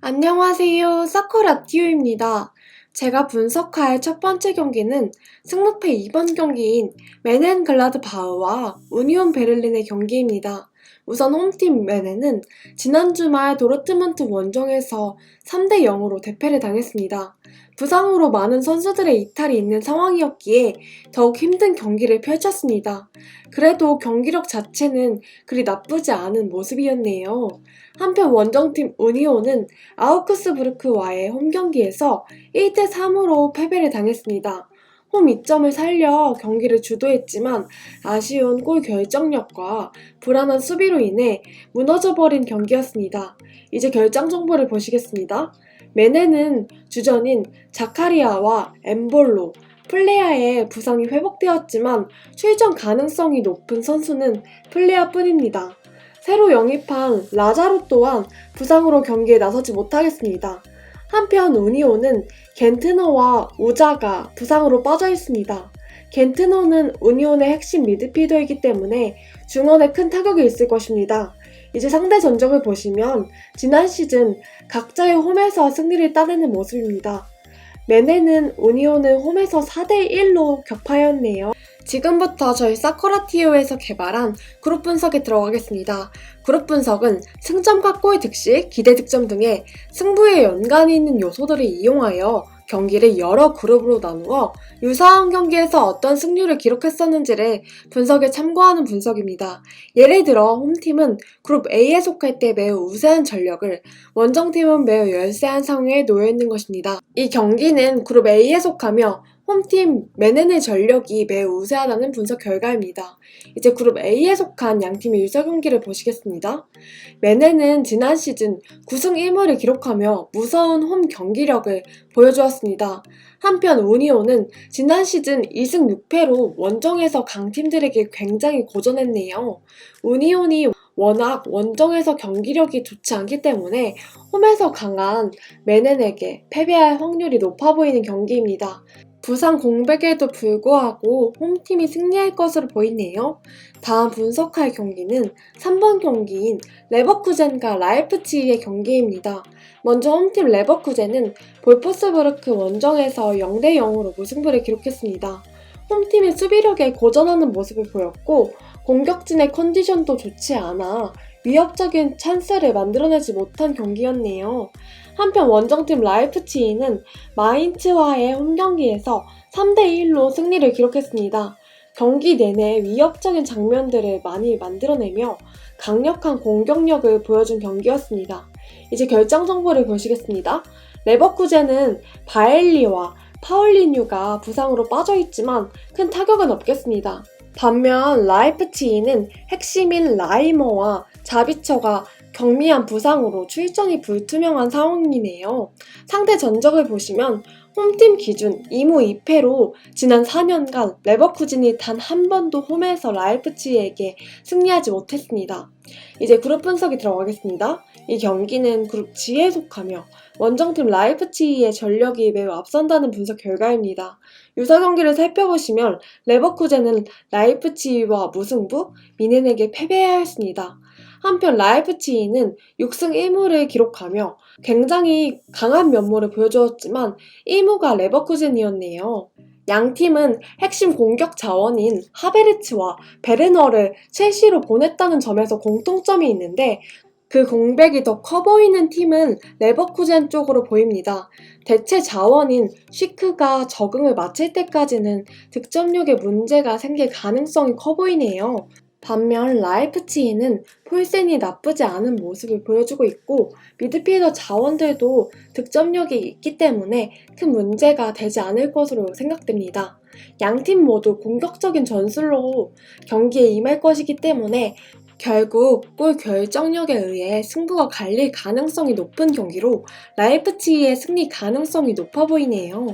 안녕하세요. 사쿠라티오입니다. 제가 분석할 첫 번째 경기는 승무패 2번 경기인 메넨글라드바흐와 우니온 베를린의 경기입니다. 우선 홈팀 메넨은 지난 주말 도르트문트 원정에서 3대 0으로 대패를 당했습니다. 부상으로 많은 선수들의 이탈이 있는 상황이었기에 더욱 힘든 경기를 펼쳤습니다. 그래도 경기력 자체는 그리 나쁘지 않은 모습이었네요. 한편 원정팀 우니온은 아우크스부르크와의 홈경기에서 1대 3으로 패배를 당했습니다. 홈 이점을 살려 경기를 주도했지만 아쉬운 골 결정력과 불안한 수비로 인해 무너져버린 경기였습니다. 이제 결장 정보를 보시겠습니다. 메네는 주전인 자카리아와 엠볼로, 플레아의 부상이 회복되었지만 출전 가능성이 높은 선수는 플레아뿐입니다. 새로 영입한 라자로 또한 부상으로 경기에 나서지 못하겠습니다. 한편 우니온은 겐트너와 우자가 부상으로 빠져 있습니다. 겐트너는 우니온의 핵심 미드필더이기 때문에 중원에 큰 타격이 있을 것입니다. 이제 상대 전적을 보시면 지난 시즌 각자의 홈에서 승리를 따내는 모습입니다. 메네는 우니온을 홈에서 4대1로 격파했네요. 지금부터 저희 사쿠라티오에서 개발한 그룹 분석에 들어가겠습니다. 그룹 분석은 승점과 골 득실, 기대 득점 등의 승부에 연관이 있는 요소들을 이용하여 경기를 여러 그룹으로 나누어 유사한 경기에서 어떤 승률을 기록했었는지를 분석에 참고하는 분석입니다. 예를 들어 홈팀은 그룹 A에 속할 때 매우 우세한 전력을, 원정팀은 매우 열세한 상황에 놓여있는 것입니다. 이 경기는 그룹 A에 속하며 홈팀 메넨의 전력이 매우 우세하다는 분석 결과입니다. 이제 그룹 A에 속한 양팀의 유사 경기를 보시겠습니다. 메넨은 지난 시즌 9승 1무를 기록하며 무서운 홈 경기력을 보여주었습니다. 한편 우니온은 지난 시즌 2승 6패로 원정에서 강팀들에게 굉장히 고전했네요. 우니온이 워낙 원정에서 경기력이 좋지 않기 때문에 홈에서 강한 메넨에게 패배할 확률이 높아 보이는 경기입니다. 부상 공백에도 불구하고 홈팀이 승리할 것으로 보이네요. 다음 분석할 경기는 3번 경기인 레버쿠젠과 라이프치히의 경기입니다. 먼저 홈팀 레버쿠젠은 볼프스부르크 원정에서 0대 0으로 무승부를 기록했습니다. 홈팀이 수비력에 고전하는 모습을 보였고 공격진의 컨디션도 좋지 않아 위협적인 찬스를 만들어내지 못한 경기였네요. 한편 원정팀 라이프치히는 마인츠와의 홈경기에서 3대1로 승리를 기록했습니다. 경기 내내 위협적인 장면들을 많이 만들어내며 강력한 공격력을 보여준 경기였습니다. 이제 결정 정보를 보시겠습니다. 레버쿠젠은 바엘리와 파울리뉴가 부상으로 빠져있지만 큰 타격은 없겠습니다. 반면 라이프치히는 핵심인 라이머와 자비처가 경미한 부상으로 출전이 불투명한 상황이네요. 상대 전적을 보시면 홈팀 기준 2무 2패로 지난 4년간 레버쿠젠이 단 한 번도 홈에서 라이프치히에게 승리하지 못했습니다. 이제 그룹 분석이 들어가겠습니다. 이 경기는 그룹 G에 속하며 원정팀 라이프치히의 전력이 매우 앞선다는 분석 결과입니다. 유사 경기를 살펴보시면 레버쿠젠은 라이프치히와 무승부, 미넨에게 패배해야 했습니다. 한편 라이프치히는 6승 1무를 기록하며 굉장히 강한 면모를 보여주었지만 1무가 레버쿠젠이었네요. 양 팀은 핵심 공격 자원인 하베르츠와 베르너를 첼시로 보냈다는 점에서 공통점이 있는데 그 공백이 더 커 보이는 팀은 레버쿠젠 쪽으로 보입니다. 대체 자원인 쉬크가 적응을 마칠 때까지는 득점력에 문제가 생길 가능성이 커 보이네요. 반면 라이프치히는 폴센이 나쁘지 않은 모습을 보여주고 있고 미드필더 자원들도 득점력이 있기 때문에 큰 문제가 되지 않을 것으로 생각됩니다. 양팀 모두 공격적인 전술로 경기에 임할 것이기 때문에 결국 골 결정력에 의해 승부가 갈릴 가능성이 높은 경기로 라이프치히의 승리 가능성이 높아 보이네요.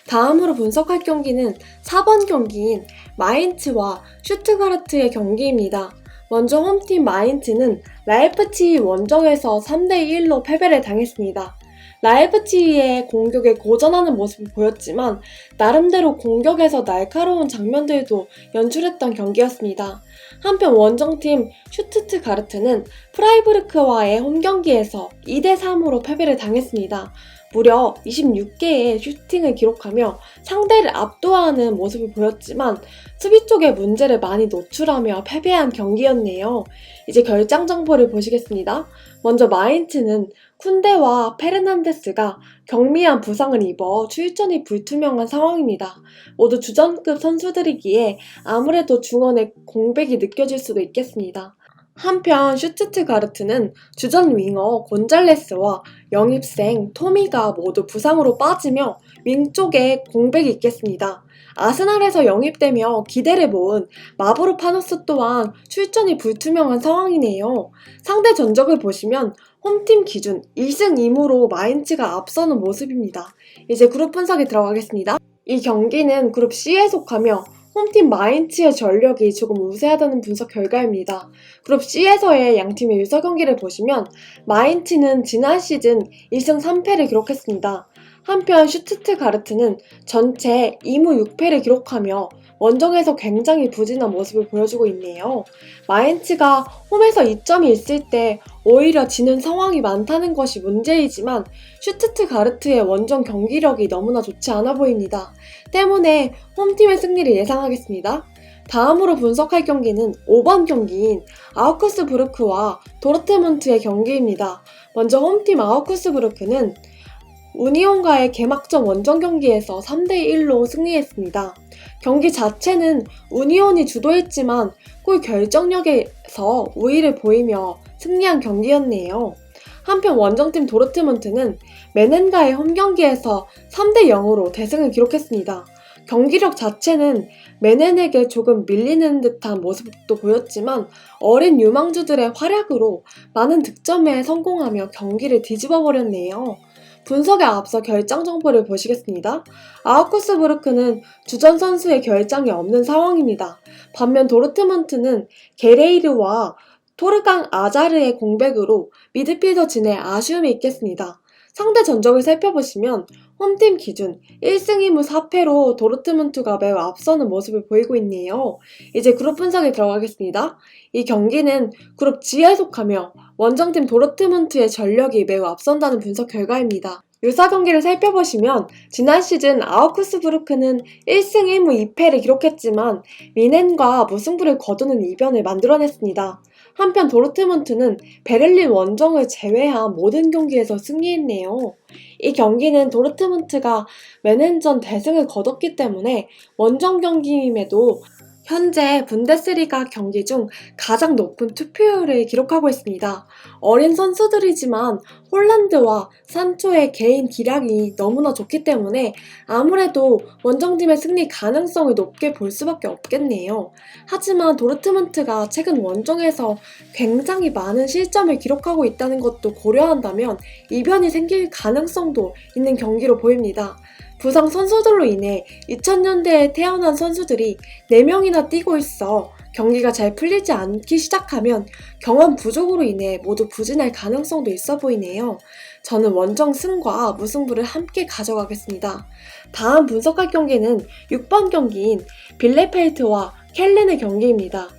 다음으로 분석할 경기는 4번 경기인 마인츠와 슈트가르트의 경기입니다. 먼저 홈팀 마인츠는 라이프치히 원정에서 3대1로 패배를 당했습니다. 라이프치히의 공격에 고전하는 모습을 보였지만 나름대로 공격에서 날카로운 장면들도 연출했던 경기였습니다. 한편 원정팀 슈투트가르트는 프라이부르크와의 홈경기에서 2대3으로 패배를 당했습니다. 무려 26개의 슈팅을 기록하며 상대를 압도하는 모습을 보였지만 수비 쪽에 문제를 많이 노출하며 패배한 경기였네요. 이제 결장 정보를 보시겠습니다. 먼저 마인츠는 쿤데와 페르난데스가 경미한 부상을 입어 출전이 불투명한 상황입니다. 모두 주전급 선수들이기에 아무래도 중원에 공백이 느껴질 수도 있겠습니다. 한편 슈투트가르트는 주전 윙어 곤잘레스와 영입생 토미가 모두 부상으로 빠지며 윙 쪽에 공백이 있겠습니다. 아스날에서 영입되며 기대를 모은 마브로파노스 또한 출전이 불투명한 상황이네요. 상대 전적을 보시면 홈팀 기준 1승 2무로 마인츠가 앞서는 모습입니다. 이제 그룹 분석에 들어가겠습니다. 이 경기는 그룹 C에 속하며 홈팀 마인츠의 전력이 조금 우세하다는 분석 결과입니다. 그룹 C에서의 양팀의 유서 경기를 보시면 마인츠는 지난 시즌 1승 3패를 기록했습니다. 한편 슈투트가르트는 전체 2무 6패를 기록하며 원정에서 굉장히 부진한 모습을 보여주고 있네요. 마인츠가 홈에서 이점이 있을 때 오히려 지는 상황이 많다는 것이 문제이지만 슈투트가르트의 원정 경기력이 너무나 좋지 않아 보입니다. 때문에 홈팀의 승리를 예상하겠습니다. 다음으로 분석할 경기는 5번 경기인 아우크스부르크와 도르트문트의 경기입니다. 먼저 홈팀 아우크스부르크는 우니온과의 개막전 원정 경기에서 3대1로 승리했습니다. 경기 자체는 우니온이 주도했지만 골 결정력에서 우위를 보이며 승리한 경기였네요. 한편 원정팀 도르트문트는 메넨과의 홈경기에서 3대0으로 대승을 기록했습니다. 경기력 자체는 메넨에게 조금 밀리는 듯한 모습도 보였지만 어린 유망주들의 활약으로 많은 득점에 성공하며 경기를 뒤집어 버렸네요. 분석에 앞서 결장 정보를 보시겠습니다. 아우크스부르크는 주전 선수의 결장이 없는 상황입니다. 반면 도르트문트는 게레이르와 토르강 아자르의 공백으로 미드필더 진에 아쉬움이 있겠습니다. 상대 전적을 살펴보시면 홈팀 기준 1승 2무 4패로 도르트문트가 매우 앞서는 모습을 보이고 있네요. 이제 그룹 분석에 들어가겠습니다. 이 경기는 그룹 G에 속하며 원정팀 도르트문트의 전력이 매우 앞선다는 분석 결과입니다. 유사 경기를 살펴보시면 지난 시즌 아우크스부르크는 1승 1무 2패를 기록했지만 미넨과 무승부를 거두는 이변을 만들어냈습니다. 한편 도르트문트는 베를린 원정을 제외한 모든 경기에서 승리했네요. 이 경기는 도르트문트가 메넨전 대승을 거뒀기 때문에 원정 경기임에도 현재 분데스리가 경기 중 가장 높은 투표율을 기록하고 있습니다. 어린 선수들이지만 홀란드와 산초의 개인 기량이 너무나 좋기 때문에 아무래도 원정팀의 승리 가능성을 높게 볼 수밖에 없겠네요. 하지만 도르트문트가 최근 원정에서 굉장히 많은 실점을 기록하고 있다는 것도 고려한다면 이변이 생길 가능성도 있는 경기로 보입니다. 부상 선수들로 인해 2000년대에 태어난 선수들이 4명이나 뛰고 있어 경기가 잘 풀리지 않기 시작하면 경험 부족으로 인해 모두 부진할 가능성도 있어 보이네요. 저는 원정 승과 무승부를 함께 가져가겠습니다. 다음 분석할 경기는 6번 경기인 빌레펠트와 켈렌의 경기입니다.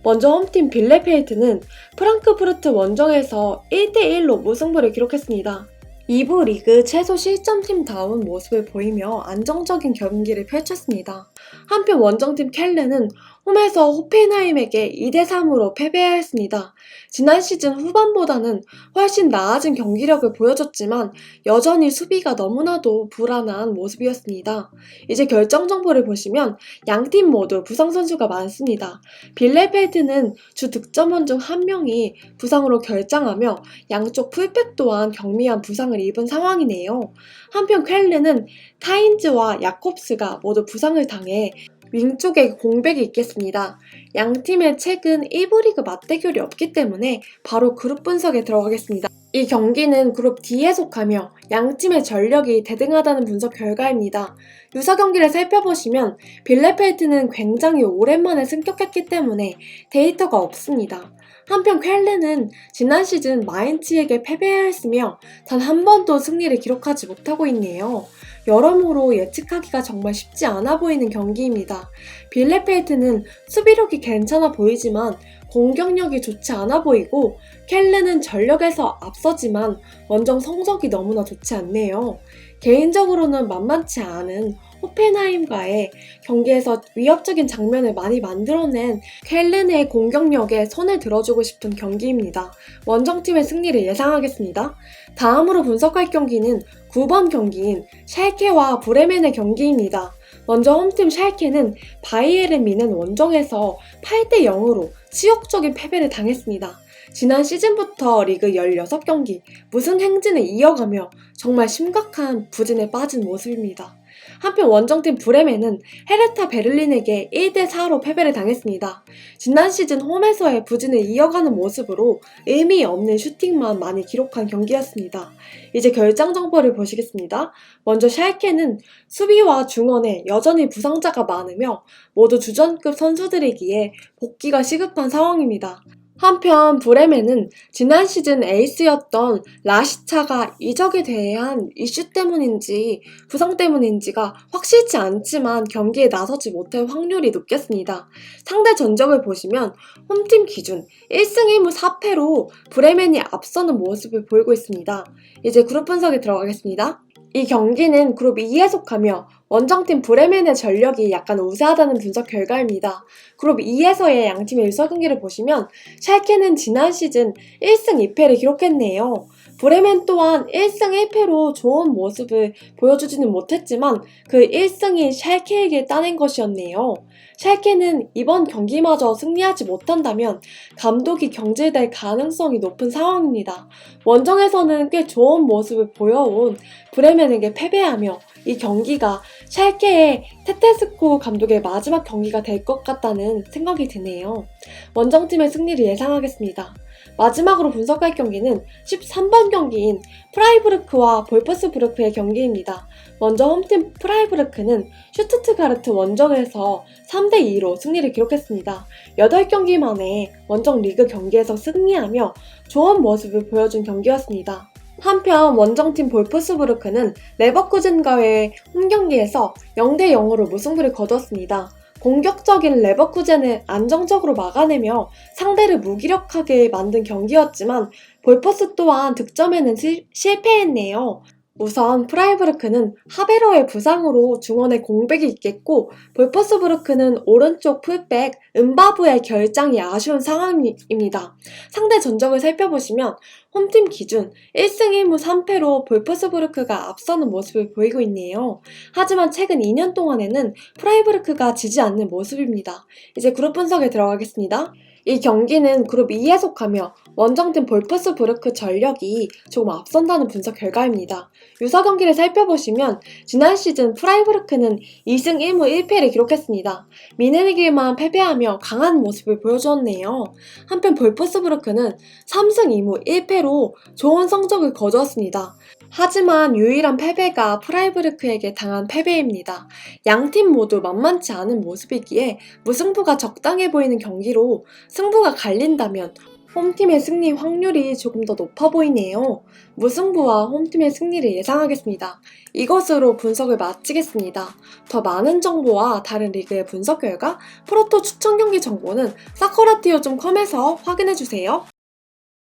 먼저 홈팀 빌레펠트는 프랑크푸르트 원정에서 1대1로 무승부를 기록했습니다. 2부 리그 최소 실점팀다운 모습을 보이며 안정적인 경기를 펼쳤습니다. 한편 원정팀 켈르는 홈에서 호펜하임에게 2대3으로 패배하였습니다. 지난 시즌 후반보다는 훨씬 나아진 경기력을 보여줬지만 여전히 수비가 너무나도 불안한 모습이었습니다. 이제 결정 정보를 보시면 양팀 모두 부상 선수가 많습니다. 빌레펠트는 주 득점원 중 한 명이 부상으로 결장하며 양쪽 풀백 또한 경미한 부상을 입은 상황이네요. 한편 켈르는 카인즈와 야콥스가 모두 부상을 당해 윙 쪽에 공백이 있겠습니다. 양팀의 최근 1부 리그 맞대결이 없기 때문에 바로 그룹 분석에 들어가겠습니다. 이 경기는 그룹 D에 속하며 양팀의 전력이 대등하다는 분석 결과입니다. 유사 경기를 살펴보시면 빌레펠트는 굉장히 오랜만에 승격했기 때문에 데이터가 없습니다. 한편 켈르는 지난 시즌 마인츠에게 패배하였으며 단 한 번도 승리를 기록하지 못하고 있네요. 여러모로 예측하기가 정말 쉽지 않아 보이는 경기입니다. 빌레펠트는 수비력이 괜찮아 보이지만 공격력이 좋지 않아 보이고 켈레는 전력에서 앞서지만 원정 성적이 너무나 좋지 않네요. 개인적으로는 만만치 않은 호펜하임과의 경기에서 위협적인 장면을 많이 만들어낸 켈렌의 공격력에 손을 들어주고 싶은 경기입니다. 원정팀의 승리를 예상하겠습니다. 다음으로 분석할 경기는 9번 경기인 샬케와 브레멘의 경기입니다. 먼저 홈팀 샬케는 바이에른 미넨 원정에서 8대 0으로 치욕적인 패배를 당했습니다. 지난 시즌부터 리그 16경기 무승 행진을 이어가며 정말 심각한 부진에 빠진 모습입니다. 한편 원정팀 브레멘은 헤르타 베를린에게 1대4로 패배를 당했습니다. 지난 시즌 홈에서의 부진을 이어가는 모습으로 의미 없는 슈팅만 많이 기록한 경기였습니다. 이제 결장 정보를 보시겠습니다. 먼저 샬케는 수비와 중원에 여전히 부상자가 많으며 모두 주전급 선수들이기에 복귀가 시급한 상황입니다. 한편 브레멘은 지난 시즌 에이스였던 라시차가 이적에 대한 이슈 때문인지 부상 때문인지가 확실치 않지만 경기에 나서지 못할 확률이 높겠습니다. 상대 전적을 보시면 홈팀 기준 1승 1무 4패로 브레멘이 앞서는 모습을 보이고 있습니다. 이제 그룹 분석에 들어가겠습니다. 이 경기는 그룹 2에 속하며 원정팀 브레멘의 전력이 약간 우세하다는 분석 결과입니다. 그룹 2에서의 양팀의 일설 경기를 보시면 샬케는 지난 시즌 1승 2패를 기록했네요. 브레멘 또한 1승 1패로 좋은 모습을 보여주지는 못했지만 그 1승이 샬케에게 따낸 것이었네요. 샬케는 이번 경기마저 승리하지 못한다면 감독이 경질될 가능성이 높은 상황입니다. 원정에서는 꽤 좋은 모습을 보여온 브레멘에게 패배하며 이 경기가 샬케의 테테스코 감독의 마지막 경기가 될 것 같다는 생각이 드네요. 원정팀의 승리를 예상하겠습니다. 마지막으로 분석할 경기는 13번 경기인 프라이부르크와 볼프스부르크의 경기입니다. 먼저 홈팀 프라이부르크는 슈투트가르트 원정에서 3대2로 승리를 기록했습니다. 8경기 만에 원정 리그 경기에서 승리하며 좋은 모습을 보여준 경기였습니다. 한편 원정팀 볼프스부르크는 레버쿠젠과의 홈경기에서 0대 0으로 무승부를 거뒀습니다. 공격적인 레버쿠젠을 안정적으로 막아내며 상대를 무기력하게 만든 경기였지만 볼퍼스 또한 득점에는 실패했네요. 우선 프라이부르크는 하베러의 부상으로 중원에 공백이 있겠고 볼퍼스부르크는 오른쪽 풀백 은바부의 결장이 아쉬운 상황입니다. 상대 전적을 살펴보시면 홈팀 기준 1승 1무 3패로 볼퍼스부르크가 앞서는 모습을 보이고 있네요. 하지만 최근 2년 동안에는 프라이부르크가 지지 않는 모습입니다. 이제 그룹 분석에 들어가겠습니다. 이 경기는 그룹 2에 속하며 원정팀 볼프스부르크 전력이 조금 앞선다는 분석 결과입니다. 유사 경기를 살펴보시면 지난 시즌 프라이부르크는 2승 1무 1패를 기록했습니다. 미넨에게만 패배하며 강한 모습을 보여주었네요. 한편 볼프스부르크는 3승 2무 1패로 좋은 성적을 거두었습니다. 하지만 유일한 패배가 프라이부르크에게 당한 패배입니다. 양팀 모두 만만치 않은 모습이기에 무승부가 적당해 보이는 경기로 승부가 갈린다면 홈팀의 승리 확률이 조금 더 높아 보이네요. 무승부와 홈팀의 승리를 예상하겠습니다. 이것으로 분석을 마치겠습니다. 더 많은 정보와 다른 리그의 분석 결과 프로토 추천 경기 정보는 사커라티오.com에서 확인해주세요.